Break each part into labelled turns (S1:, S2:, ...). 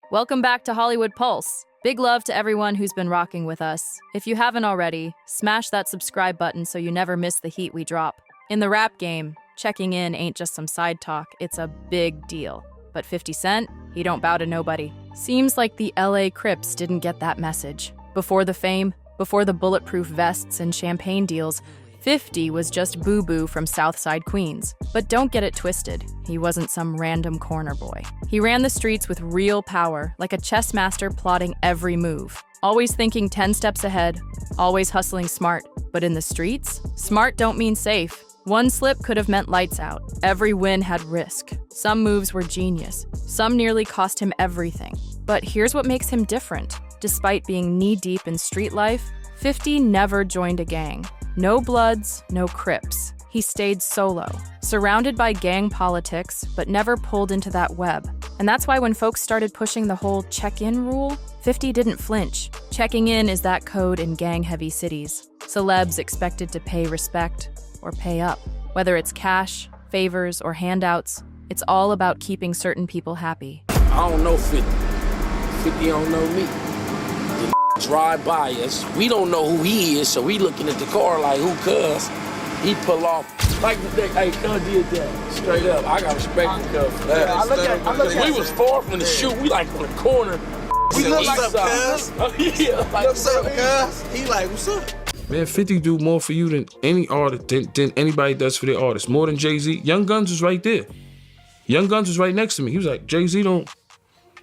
S1: Welcome back to Hollywood Pulse. Big love to everyone who's been rocking with us. If you haven't already, smash that subscribe button so you never miss the heat we drop. In the rap game, checking in ain't just some side talk, it's a big deal. But 50 Cent, he don't bow to nobody. Seems like the LA Crips didn't get that message. Before the fame, before the bulletproof vests and champagne deals, 50 was just boo-boo from Southside Queens. But don't get it twisted, he wasn't some random corner boy. He ran the streets with real power, like a chess master plotting every move. Always thinking 10 steps ahead, always hustling smart. But in the streets, smart don't mean safe. One slip could have meant lights out. Every win had risk. Some moves were genius. Some nearly cost him everything. But here's what makes him different. Despite being knee-deep in street life, 50 never joined a gang. No Bloods, no Crips. He stayed solo, surrounded by gang politics, but never pulled into that web. And that's why when folks started pushing the whole check-in rule, 50 didn't flinch. Checking in is that code in gang-heavy cities. Celebs expected to pay respect or pay up. Whether it's cash, favors, or handouts, it's all about keeping certain people happy.
S2: I don't know 50. 50 don't know me. Drive by us. We don't know who he is, so we looking at the car like, who cuz? He pull off. Like the thing, hey, cuz did that. Straight up. I got respect for cuz for that.
S3: I look at
S2: we was far from the shoot. We like on the corner.
S3: We look like cuz.
S2: Oh, yeah. Like,
S3: what's up, cuz? He like, what's up?
S4: Man, 50 do more for you than any artist, than anybody does for their artist. More than Jay-Z. Young Guns was right there. Young Guns was right next to me. He was like, Jay-Z don't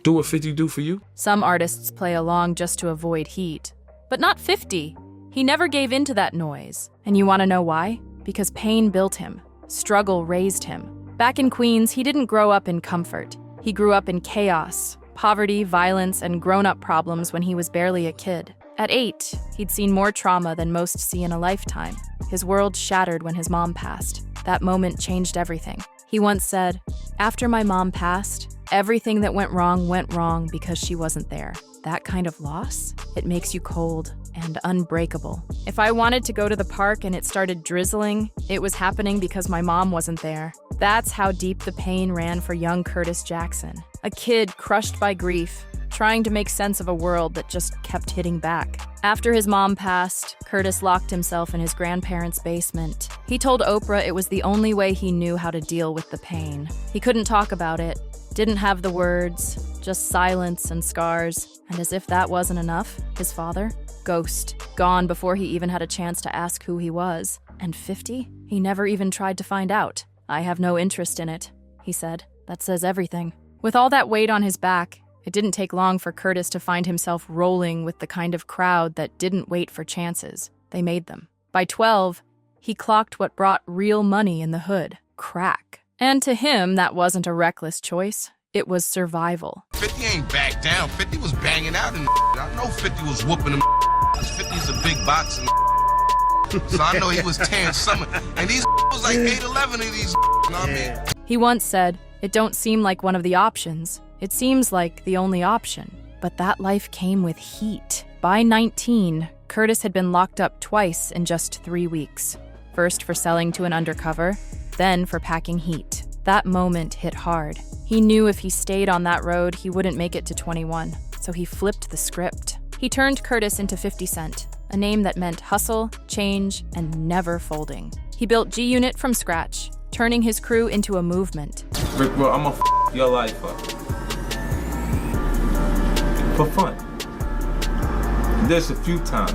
S4: do what 50 do for you.
S1: Some artists play along just to avoid heat. But not 50. He never gave in to that noise. And you want to know why? Because pain built him. Struggle raised him. Back in Queens, he didn't grow up in comfort. He grew up in chaos, poverty, violence, and grown-up problems when he was barely a kid. At 8, he'd seen more trauma than most see in a lifetime. His world shattered when his mom passed. That moment changed everything. He once said, "After my mom passed, everything that went wrong because she wasn't there." That kind of loss, it makes you cold and unbreakable. If I wanted to go to the park and it started drizzling, it was happening because my mom wasn't there. That's how deep the pain ran for young Curtis Jackson. A kid crushed by grief, trying to make sense of a world that just kept hitting back. After his mom passed, Curtis locked himself in his grandparents' basement. He told Oprah it was the only way he knew how to deal with the pain. He couldn't talk about it, didn't have the words, just silence and scars. And as if that wasn't enough, his father, ghost, gone before he even had a chance to ask who he was. And 50? He never even tried to find out. "I have no interest in it," he said. That says everything. With all that weight on his back, it didn't take long for Curtis to find himself rolling with the kind of crowd that didn't wait for chances. They made them. By 12, he clocked what brought real money in the hood: crack. And to him, that wasn't a reckless choice. It was survival.
S5: 50 ain't back down. 50 was banging out and I know 50 was whooping them. 50's a big boxing. So I know he was tearing something. And these was like 8'11" of these, you know what I mean?
S1: He once said, "It don't seem like one of the options. It seems like the only option." But that life came with heat. By 19, Curtis had been locked up twice in just 3 weeks. First for selling to an undercover, then for packing heat. That moment hit hard. He knew if he stayed on that road, he wouldn't make it to 21. So he flipped the script. He turned Curtis into 50 Cent, a name that meant hustle, change, and never folding. He built G-Unit from scratch, turning his crew into a movement.
S6: Rick, bro, I'ma your life up. For fun. There's a few times.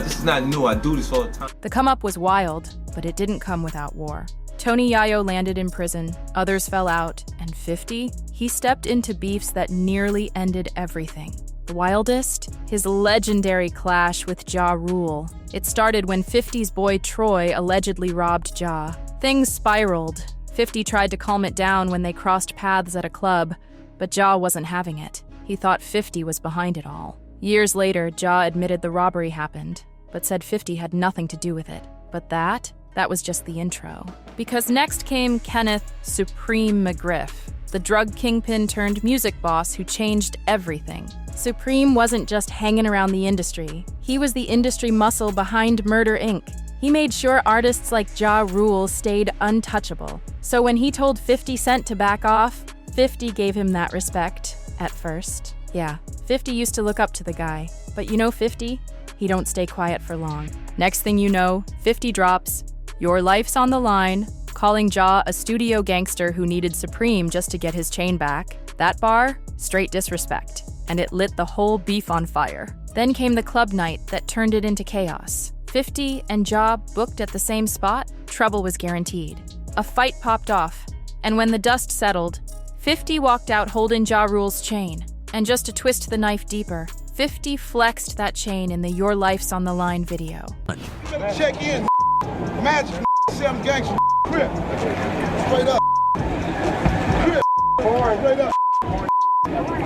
S6: This is not new. I do this all the time.
S1: The come-up was wild, but it didn't come without war. Tony Yayo landed in prison, others fell out, and 50, he stepped into beefs that nearly ended everything. The wildest? His legendary clash with Ja Rule. It started when 50's boy Troy allegedly robbed Ja. Things spiraled. 50 tried to calm it down when they crossed paths at a club, but Ja wasn't having it. He thought 50 was behind it all. Years later, Ja admitted the robbery happened, but said 50 had nothing to do with it. But that was just the intro. Because next came Kenneth Supreme McGriff, the drug kingpin turned music boss who changed everything. Supreme wasn't just hanging around the industry. He was the industry muscle behind Murder, Inc. He made sure artists like Ja Rule stayed untouchable. So when he told 50 Cent to back off, 50 gave him that respect, at first. Yeah, 50 used to look up to the guy. But you know 50? He don't stay quiet for long. Next thing you know, 50 drops, "Your life's on the line," calling Ja a studio gangster who needed Supreme just to get his chain back. That bar, straight disrespect. And it lit the whole beef on fire. Then came the club night that turned it into chaos. 50 and Ja booked at the same spot, trouble was guaranteed. A fight popped off, and when the dust settled, 50 walked out holding Ja Rule's chain. And just to twist the knife deeper, 50 flexed that chain in the "Your Life's on the Line" video.
S7: You better check in, Magic, Sam Gangster, Crip. Straight up. Crip. Straight up.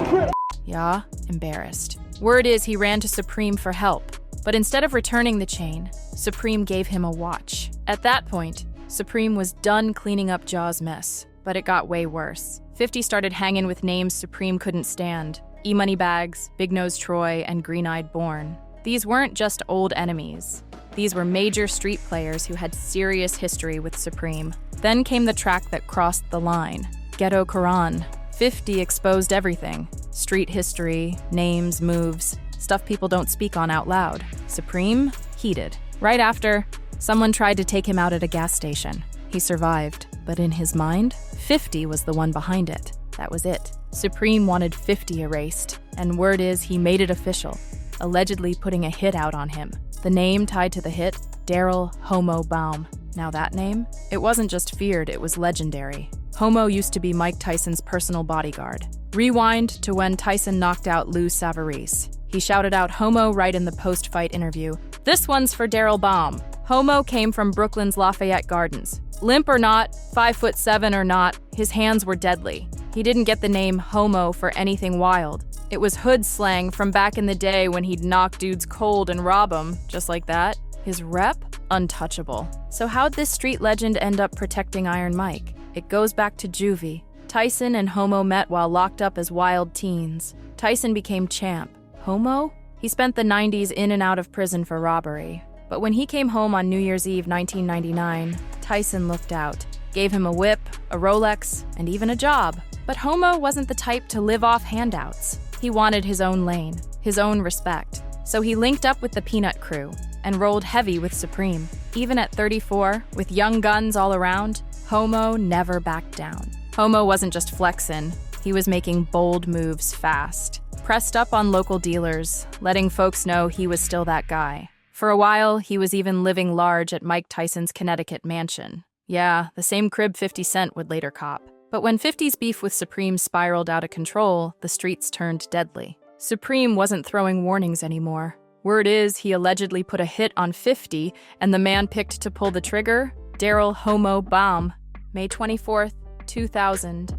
S7: Crip.
S1: Ja, embarrassed. Word is he ran to Supreme for help, but instead of returning the chain, Supreme gave him a watch. At that point, Supreme was done cleaning up Ja's mess, but it got way worse. 50 started hanging with names Supreme couldn't stand: E-Money Bags, Big Nose Troy, and Green-Eyed Born. These weren't just old enemies. These were major street players who had serious history with Supreme. Then came the track that crossed the line, Ghetto Quran. 50 exposed everything: street history, names, moves, stuff people don't speak on out loud. Supreme heated. Right after, someone tried to take him out at a gas station. He survived, but in his mind, 50 was the one behind it. That was it. Supreme wanted 50 erased, and word is he made it official, allegedly putting a hit out on him. The name tied to the hit, Daryl Homo Baum. Now that name? It wasn't just feared, it was legendary. Homo used to be Mike Tyson's personal bodyguard. Rewind to when Tyson knocked out Lou Savarese. He shouted out Homo right in the post-fight interview. "This one's for Daryl Baum. Homo came from Brooklyn's Lafayette Gardens. Limp or not, 5'7" or not, his hands were deadly. He didn't get the name Homo for anything wild. It was hood slang from back in the day when he'd knock dudes cold and rob them, just like that. His rep? Untouchable. So how'd this street legend end up protecting Iron Mike? It goes back to juvie. Tyson and Homo met while locked up as wild teens. Tyson became champ. Homo? He spent the 90s in and out of prison for robbery. But when he came home on New Year's Eve 1999, Tyson looked out. Gave him a whip, a Rolex, and even a job. But Homo wasn't the type to live off handouts. He wanted his own lane, his own respect. So he linked up with the Peanut Crew and rolled heavy with Supreme. Even at 34, with young guns all around, Homo never backed down. Homo wasn't just flexin', he was making bold moves fast. Pressed up on local dealers, letting folks know he was still that guy. For a while, he was even living large at Mike Tyson's Connecticut mansion. Yeah, the same crib 50 Cent would later cop. But when 50's beef with Supreme spiraled out of control, the streets turned deadly. Supreme wasn't throwing warnings anymore. Word is he allegedly put a hit on 50, and the man picked to pull the trigger, Daryl Homo Baum. May 24th, 2000.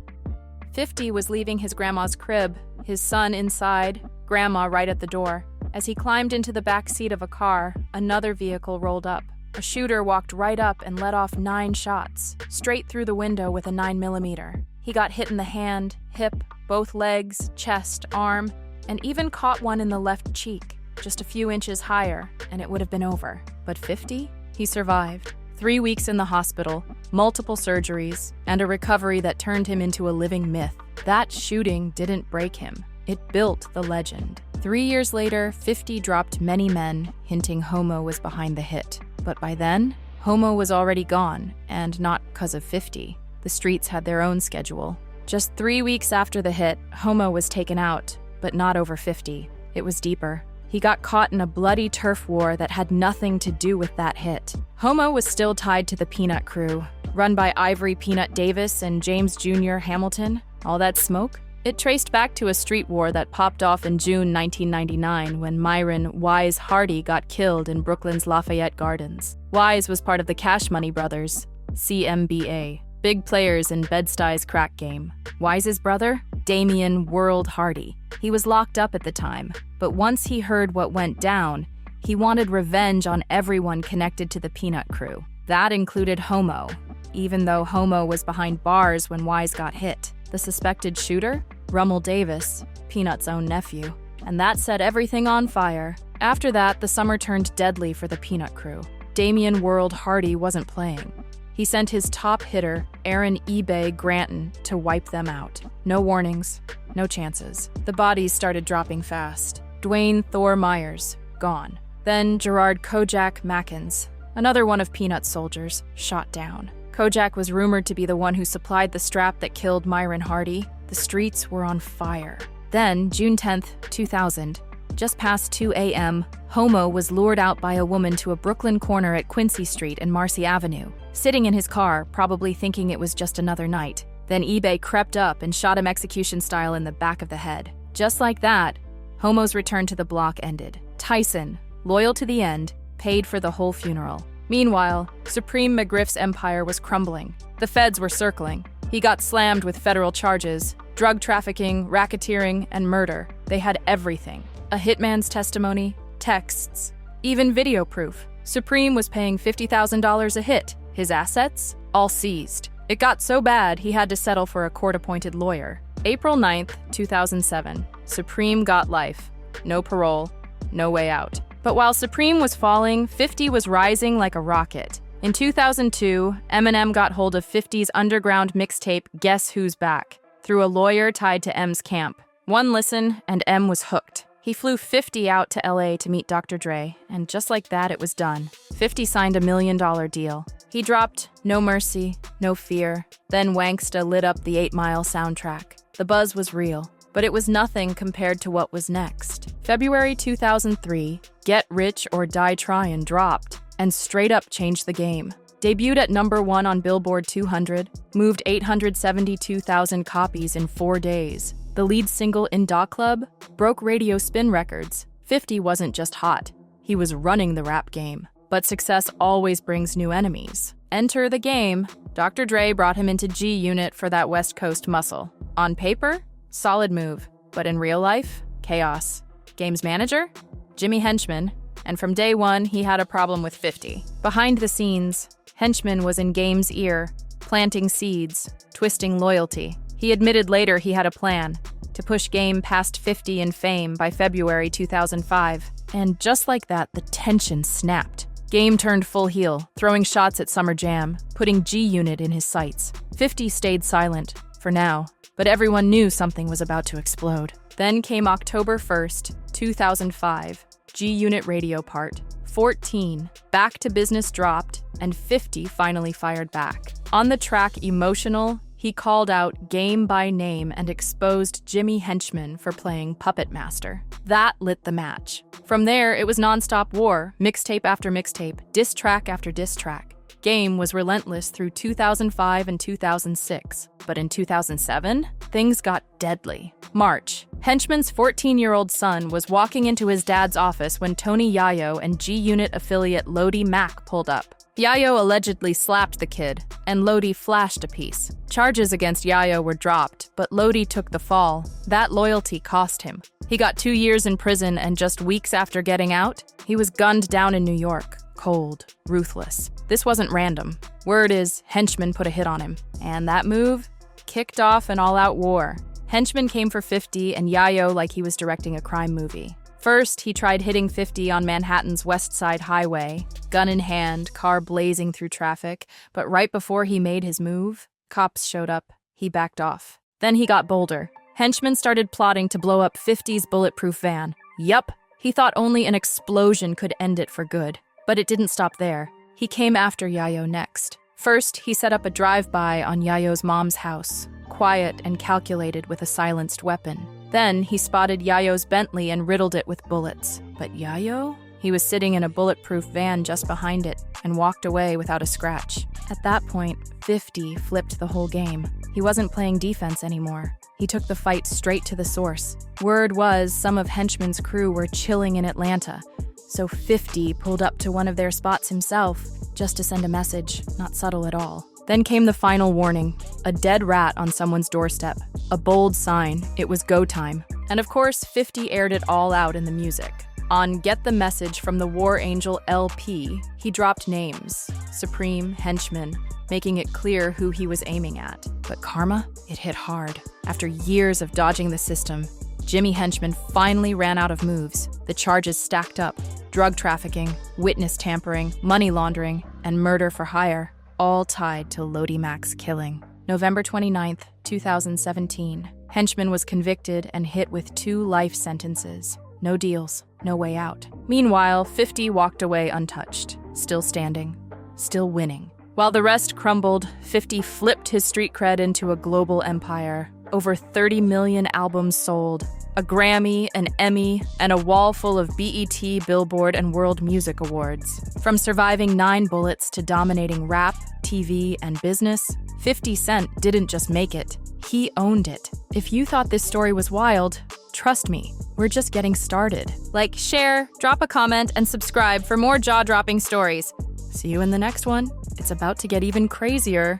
S1: 50 was leaving his grandma's crib, his son inside, grandma right at the door. As he climbed into the back seat of a car, another vehicle rolled up. A shooter walked right up and let off 9 shots, straight through the window with a 9mm. He got hit in the hand, hip, both legs, chest, arm, and even caught one in the left cheek, just a few inches higher, and it would have been over. But 50? He survived. 3 weeks in the hospital, multiple surgeries, and a recovery that turned him into a living myth. That shooting didn't break him. It built the legend. 3 years later, 50 dropped many men, hinting Homo was behind the hit. But by then, Homo was already gone, and not 'cause of 50. The streets had their own schedule. Just 3 weeks after the hit, Homo was taken out, but not over 50. It was deeper. He got caught in a bloody turf war that had nothing to do with that hit. Homo was still tied to the Peanut Crew, run by Ivory Peanut Davis and James Jr. Hamilton. All that smoke? It traced back to a street war that popped off in June 1999 when Myron Wise Hardy got killed in Brooklyn's Lafayette Gardens. Wise was part of the Cash Money Brothers, CMBA, big players in Bed-Stuy's crack game. Wise's brother? Damian World Hardy. He was locked up at the time, but once he heard what went down, he wanted revenge on everyone connected to the Peanut Crew. That included Homo, even though Homo was behind bars when Wise got hit. The suspected shooter? Rummel Davis, Peanut's own nephew. And that set everything on fire. After that, the summer turned deadly for the Peanut Crew. Damian World Hardy wasn't playing. He He sent his top hitter, Aaron eBay Granton, to wipe them out. No warnings, no chances. The bodies started dropping fast. Dwayne Thor Myers, gone. Then Gerard Kojak Mackins, another one of Peanut's soldiers, shot down. Kojak was rumored to be the one who supplied the strap that killed Myron Hardy. The streets were on fire. Then, June 10th, 2000, just past 2 a.m., Homo was lured out by a woman to a Brooklyn corner at Quincy Street and Marcy Avenue, sitting in his car, probably thinking it was just another night. Then eBay crept up and shot him execution style in the back of the head. Just like that, Homo's return to the block ended. Tyson, loyal to the end, paid for the whole funeral. Meanwhile, Supreme McGriff's empire was crumbling. The feds were circling. He got slammed with federal charges, drug trafficking, racketeering, and murder. They had everything. A hitman's testimony, texts, even video proof. Supreme was paying $50,000 a hit. His assets? All seized. It got so bad he had to settle for a court-appointed lawyer. April 9th, 2007. Supreme got life. No parole, no way out. But while Supreme was falling, 50 was rising like a rocket. In 2002, Eminem got hold of 50's underground mixtape Guess Who's Back through a lawyer tied to M's camp. One listen, and M was hooked. He flew 50 out to LA to meet Dr. Dre, and just like that, it was done. 50 signed $1 million deal. He dropped No Mercy, No Fear, then Wanksta lit up the 8 Mile soundtrack. The buzz was real, but it was nothing compared to what was next. February 2003, Get Rich or Die Tryin' dropped, and straight up changed the game. Debuted at #1 on Billboard 200, moved 872,000 copies in 4 days. The lead single In Da Club broke radio spin records. 50 wasn't just hot, he was running the rap game. But success always brings new enemies. Enter the game. Dr. Dre brought him into G Unit for that West Coast muscle. On paper, solid move, but in real life, chaos. Game's manager? Jimmy Henchman, and from day one, he had a problem with 50. Behind the scenes, Henchman was in Game's ear, planting seeds, twisting loyalty. He admitted later he had a plan, to push Game past 50 in fame by February 2005. And just like that, the tension snapped. Game turned full heel, throwing shots at Summer Jam, putting G Unit in his sights. 50 stayed silent, for now, but everyone knew something was about to explode. Then came October 1st, 2005, G Unit radio part. 14, Back to Business dropped, and 50 finally fired back. On the track Emotional, he called out Game by name and exposed Jimmy Henchman for playing Puppet Master. That lit the match. From there, it was nonstop war, mixtape after mixtape, diss track after diss track. Game was relentless through 2005 and 2006. But in 2007, things got deadly. March. Henchman's 14-year-old son was walking into his dad's office when Tony Yayo and G Unit affiliate Lodi Mac pulled up. Yayo allegedly slapped the kid, and Lodi flashed a piece. Charges against Yayo were dropped, but Lodi took the fall. That loyalty cost him. He got 2 years in prison, and just weeks after getting out, he was gunned down in New York. Cold, ruthless. This wasn't random. Word is, Henchman put a hit on him. And that move kicked off an all-out war. Henchman came for 50 and Yayo like he was directing a crime movie. First, he tried hitting 50 on Manhattan's West Side Highway, gun in hand, car blazing through traffic, but right before he made his move, cops showed up. He backed off. Then he got bolder. Henchman started plotting to blow up 50's bulletproof van. Yup, he thought only an explosion could end it for good. But it didn't stop there. He came after Yayo next. First, he set up a drive-by on Yayo's mom's house, quiet and calculated with a silenced weapon. Then, he spotted Yayo's Bentley and riddled it with bullets. But Yayo? He was sitting in a bulletproof van just behind it and walked away without a scratch. At that point, 50 flipped the whole game. He wasn't playing defense anymore. He took the fight straight to the source. Word was some of Henchman's crew were chilling in Atlanta, so 50 pulled up to one of their spots himself, just to send a message, not subtle at all. Then came the final warning, a dead rat on someone's doorstep. A bold sign, it was go time. And of course, 50 aired it all out in the music. On Get the Message from the War Angel LP, he dropped names, Supreme, Henchman, making it clear who he was aiming at. But karma? It hit hard. After years of dodging the system, Jimmy Henchman finally ran out of moves. The charges stacked up. Drug trafficking, witness tampering, money laundering, and murder for hire. all tied to Lodi Mac's killing. November 29th, 2017. Henchman was convicted and hit with 2 life sentences. No deals, no way out. Meanwhile, 50 walked away untouched, still standing, still winning. While the rest crumbled, 50 flipped his street cred into a global empire. Over 30 million albums sold, a Grammy, an Emmy, and a wall full of BET, Billboard, and World Music Awards. From surviving 9 bullets to dominating rap, TV, and business, 50 Cent didn't just make it, he owned it. If you thought this story was wild, trust me, we're just getting started. Like, share, drop a comment, and subscribe for more jaw-dropping stories. See you in the next one. It's about to get even crazier.